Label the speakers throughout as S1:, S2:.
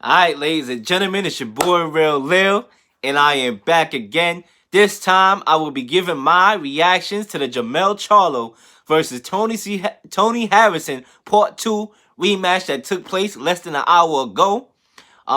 S1: Alright, ladies and gentlemen, it's your boy Real Lil, and I am back again. This time, I will be giving my reactions to the Jermell Charlo versus Tony Harrison Part 2 rematch that took place less than an hour ago.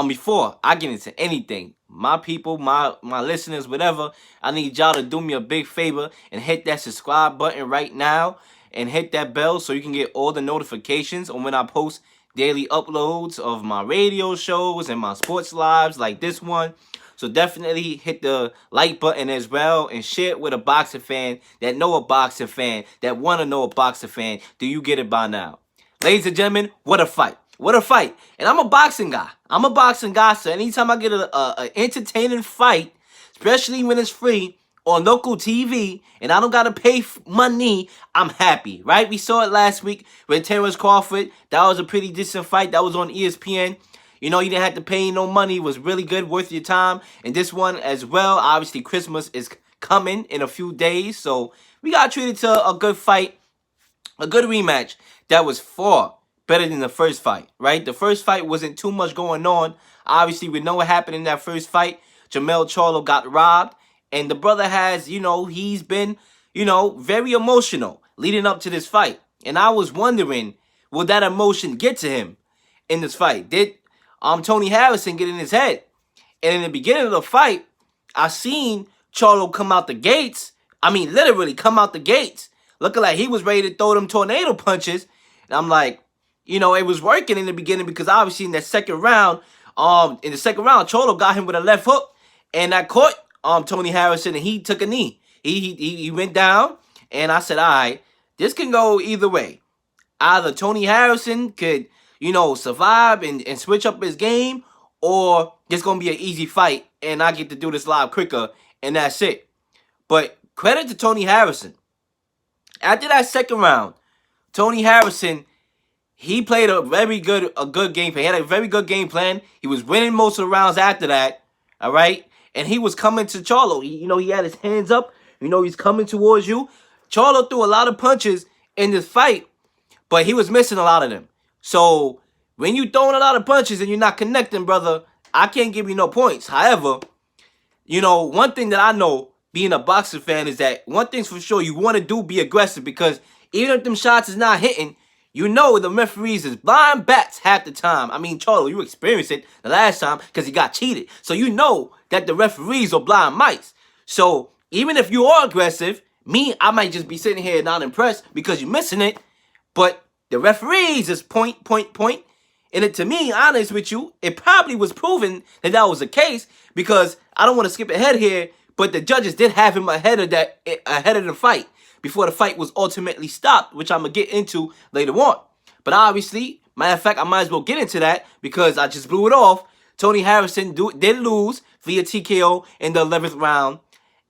S1: Before I get into anything, my people, my listeners, whatever, I need y'all to do me a big favor and hit that subscribe button right now and hit that bell so you can get all the notifications on when I post daily uploads of my radio shows and my sports lives like this one. So definitely hit the like button as well and share it with a boxing fan that know a boxing fan that want to know a boxing fan. Do you get it by now? Ladies and gentlemen, what a fight. What a fight. And I'm a boxing guy. So anytime I get a entertaining fight, especially when it's free on local TV and I don't got to pay money, I'm happy, right? We saw it last week with Terrence Crawford. That was a pretty decent fight. That was on ESPN. You know, you didn't have to pay no money. It was really good, worth your time. And this one as well, obviously Christmas is coming in a few days. So we got treated to a good fight, a good rematch that was far better than the first fight, right? The first fight wasn't too much going on. Obviously, we know what happened in that first fight. Jermell Charlo got robbed. And the brother has, he's been, very emotional leading up to this fight. And I was wondering, will that emotion get to him in this fight? Did Tony Harrison get in his head? And in the beginning of the fight, I seen Charlo come out the gates. I mean, literally come out the gates, looking like he was ready to throw them tornado punches. And I'm like, it was working in the beginning because obviously in the second round, Charlo got him with a left hook, and that caught Tony Harrison, and he took a knee. He went down, and I said, all right, this can go either way. Either Tony Harrison could, survive and switch up his game, or it's going to be an easy fight, and I get to do this live quicker, and that's it. But credit to Tony Harrison. After that second round, Tony Harrison, he played a good game plan. He had a very good game plan. He was winning most of the rounds after that, all right? And he was coming to Charlo. He had his hands up. He's coming towards you. Charlo threw a lot of punches in this fight, but he was missing a lot of them. So when you throwing a lot of punches and you're not connecting, brother, I can't give you no points. However, one thing that I know being a boxing fan is that one thing's for sure, you want to be aggressive, because even if them shots is not hitting, the referees is blind bats half the time. I mean, Charlo, you experienced it the last time because he got cheated. So you know that the referees are blind mice. So even if you are aggressive, I might just be sitting here not impressed because you're missing it. But the referees is point. And to me, honest with you, it probably was proven that was the case, because I don't want to skip ahead here, but the judges did have him ahead of the fight, before the fight was ultimately stopped, which I'm going to get into later on. But obviously, matter of fact, I might as well get into that because I just blew it off. Tony Harrison did lose via TKO in the 11th round.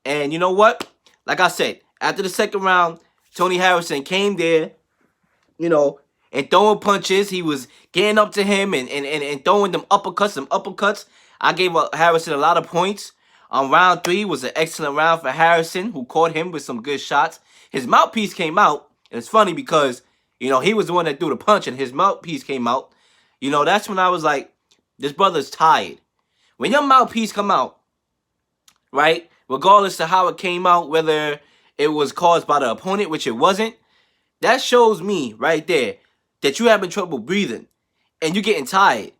S1: And you know what? Like I said, after the second round, Tony Harrison came there, and throwing punches. He was getting up to him and throwing them uppercuts. I gave Harrison a lot of points. Round 3 was an excellent round for Harrison, who caught him with some good shots. His mouthpiece came out, and it's funny because, he was the one that threw the punch, and his mouthpiece came out. That's when I was like, this brother's tired. When your mouthpiece come out, right, regardless of how it came out, whether it was caused by the opponent, which it wasn't, that shows me right there that you're having trouble breathing, and you're getting tired.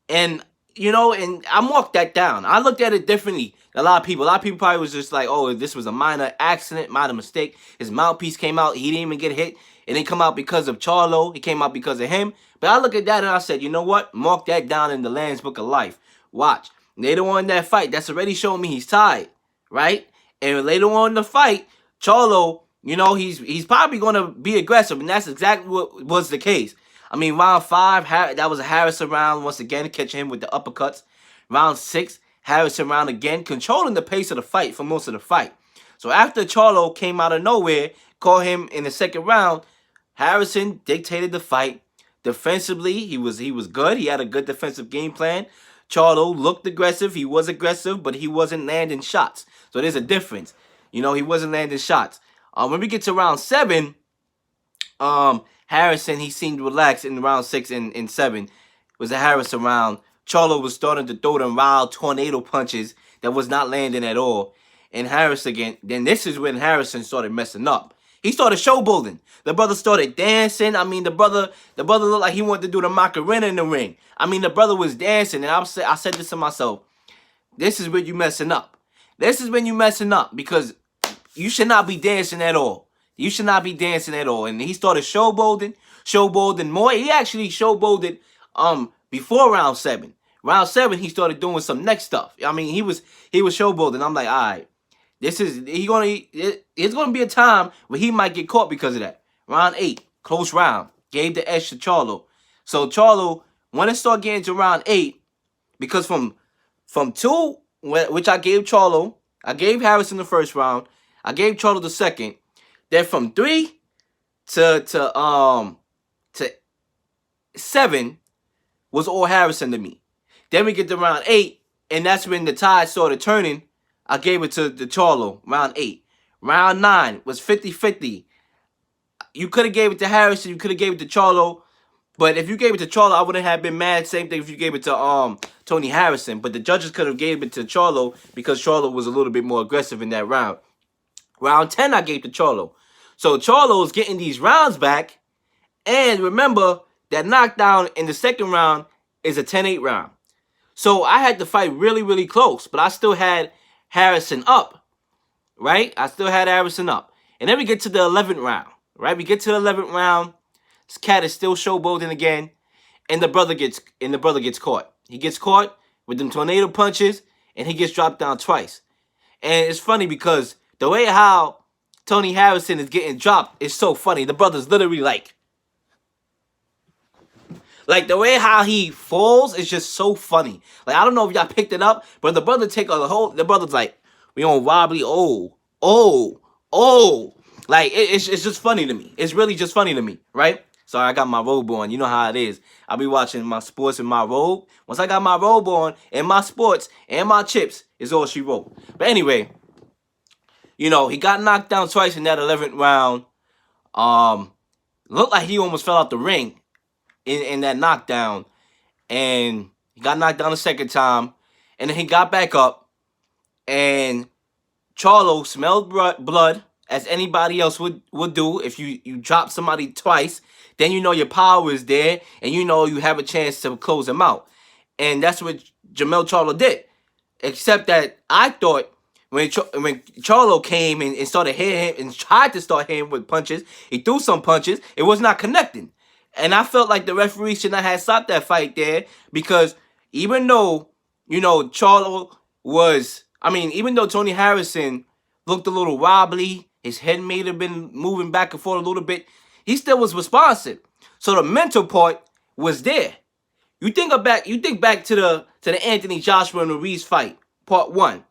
S1: And, and I marked that down. I looked at it differently. A lot of people probably was just like, oh, this was a minor accident, minor mistake. His mouthpiece came out. He didn't even get hit. It didn't come out because of Charlo. It came out because of him. But I look at that and I said, you know what? Mark that down in the Lamb's Book of Life. Watch. Later on in that fight, that's already showing me he's tired, right? And later on in the fight, Charlo, he's probably going to be aggressive. And that's exactly what was the case. I mean, round 5, that was a Harrison round once again, catching him with the uppercuts. Round 6, Harrison round again, controlling the pace of the fight for most of the fight. So after Charlo came out of nowhere, caught him in the second round, Harrison dictated the fight. Defensively, he was good. He had a good defensive game plan. Charlo looked aggressive. He was aggressive, but he wasn't landing shots. So there's a difference. He wasn't landing shots. When we get to round 7, Harrison, he seemed relaxed in round 6 and 7. It was a Harrison round Charlo was starting to throw them wild tornado punches that was not landing at all. And Harris again, then this is when Harrison started messing up. He started showboating. The brother started dancing. I mean, the brother looked like he wanted to do the Macarena in the ring. I mean, the brother was dancing, and I said this to myself: this is when you messing up. This is when you messing up because you should not be dancing at all. You should not be dancing at all. And he started showboating more. He actually showboated before round 7. Round 7, he started doing some next stuff. I mean, he was showboating. I'm like, all right, it's gonna be a time where he might get caught because of that. Round 8, close round, gave the edge to Charlo. So Charlo, when it started getting to round 8, because from 2, which I gave Charlo, I gave Harrison the first round, I gave Charlo the second. Then from 3 to 7 was all Harrison to me. Then we get to round 8, and that's when the tide started turning. I gave it to Charlo, round 8. Round 9 was 50-50. You could have gave it to Harrison, you could have gave it to Charlo, but if you gave it to Charlo, I wouldn't have been mad. Same thing if you gave it to Tony Harrison. But the judges could have gave it to Charlo because Charlo was a little bit more aggressive in that round. Round 10, I gave to Charlo. So Charlo's getting these rounds back. And remember, that knockdown in the second round is a 10-8 round. So I had to fight really, really close. But I still had Harrison up. Right? I still had Harrison up. And then we get to the 11th round. Right? We get to the 11th round. This cat is still showboating again. And the brother gets caught. He gets caught with them tornado punches. And he gets dropped down twice. And it's funny because the way how Tony Harrison is getting dropped is so funny. The brother's literally like the way how he falls is just so funny. Like, I don't know if y'all picked it up, but the brother the brother's like, we on wobbly, oh. Like, it's just funny to me. It's really just funny to me, right? So I got my robe on. You know how it is. I'll be watching my sports in my robe. Once I got my robe on and my sports and my chips, is all she wrote. But anyway, you know, he got knocked down twice in that 11th round. Looked like he almost fell out the ring in that knockdown. And he got knocked down the second time. And then he got back up. And Charlo smelled blood, as anybody else would do. If you drop somebody twice, then you know your power is there. And you know you have a chance to close him out. And that's what Jermell Charlo did. Except that I thought when Charlo came and started hitting him and tried to start hitting him with punches, he threw some punches. It was not connecting. And I felt like the referee should not have stopped that fight there because even though, you know, even though Tony Harrison looked a little wobbly, his head may have been moving back and forth a little bit, he still was responsive. So the mental part was there. You think back to the Anthony Joshua and Ruiz fight, part 1.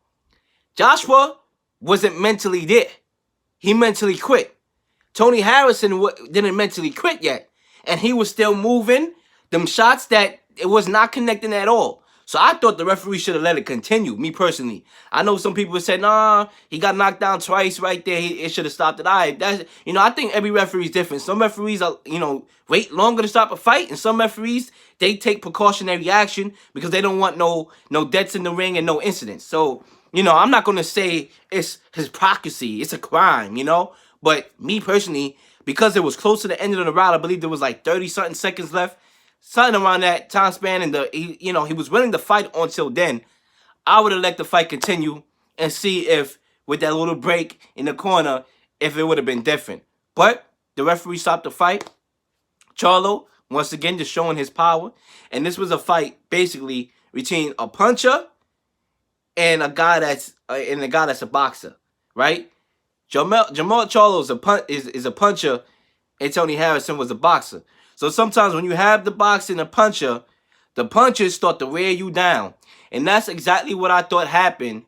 S1: Joshua wasn't mentally there. He mentally quit. Tony Harrison didn't mentally quit yet. And he was still moving them shots that it was not connecting at all. So I thought the referee should have let it continue, me personally. I know some people said, nah, he got knocked down twice right there. It should have stopped it. I think every referee is different. Some referees, wait longer to stop a fight. And some referees, they take precautionary action because they don't want no deaths in the ring and no incidents. So, I'm not going to say it's hypocrisy. It's a crime, But me personally, because it was close to the end of the round, I believe there was like 30-something seconds left. Something around that time span. And he was willing to fight until then. I would have let the fight continue and see if, with that little break in the corner, if it would have been different. But the referee stopped the fight. Charlo, once again, just showing his power. And this was a fight, basically, between a puncher and a guy that's a boxer, right? Jermell Charlo is a puncher, and Tony Harrison was a boxer. So sometimes when you have the boxer and the puncher, the punches start to wear you down, and that's exactly what I thought happened.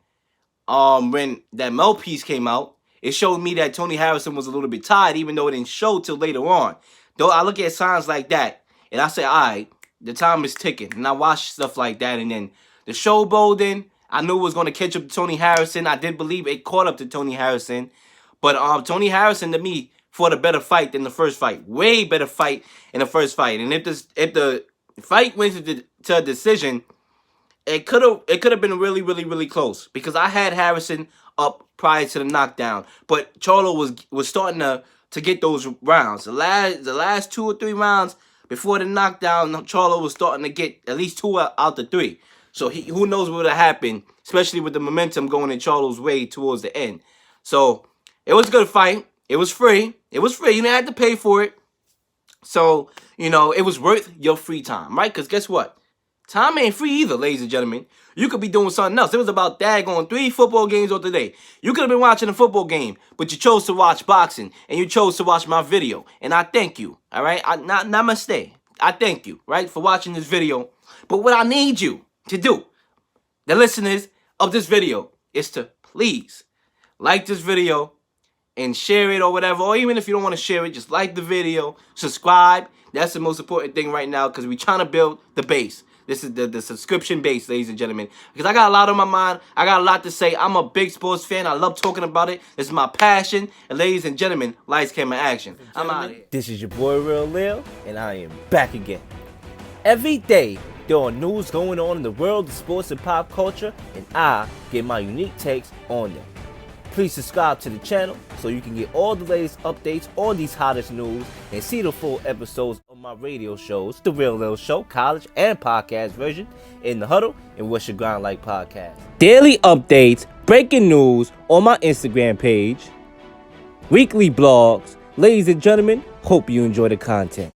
S1: When that mouthpiece came out, it showed me that Tony Harrison was a little bit tired, even though it didn't show till later on. Though I look at signs like that, and I say, all right, the time is ticking, and I watch stuff like that, and then the showboating, I knew it was going to catch up to Tony Harrison. I did believe it caught up to Tony Harrison. But Tony Harrison, to me, fought a better fight than the first fight. Way better fight in the first fight. And if the fight went to a decision, it could have been really, really, really close because I had Harrison up prior to the knockdown, but Charlo was starting to get those rounds. The last 2 or 3 rounds before the knockdown, Charlo was starting to get at least 2 out the 3. So who knows what would have happened, especially with the momentum going in Charlo's way towards the end. So it was a good fight. It was free. It was free. You didn't have to pay for it. So, it was worth your free time, right? Because guess what? Time ain't free either, ladies and gentlemen. You could be doing something else. It was about daggone 3 football games of the day. You could have been watching a football game, but you chose to watch boxing, and you chose to watch my video. And I thank you, all right? Namaste. I thank you, right, for watching this video. But what I need you to do, the listeners of this video, is to please like this video and share it or whatever. Or even if you don't want to share it, just like the video, subscribe. That's the most important thing right now because we're trying to build the base. This is the subscription base, ladies and gentlemen. Because I got a lot on my mind. I got a lot to say. I'm a big sports fan. I love talking about it. This is my passion. And ladies and gentlemen, lights, camera, action. I'm out of here. This is your boy, Real Lil, and I am back again. Every day, there are news going on in the world of sports and pop culture, and I get my unique takes on them. Please subscribe to the channel so you can get all the latest updates on these hottest news and see the full episodes of my radio shows, The Real Lil Show, college and podcast version, In the Huddle, and What's Your Grind Like podcast. Daily updates, breaking news on my Instagram page, weekly blogs. Ladies and gentlemen, hope you enjoy the content.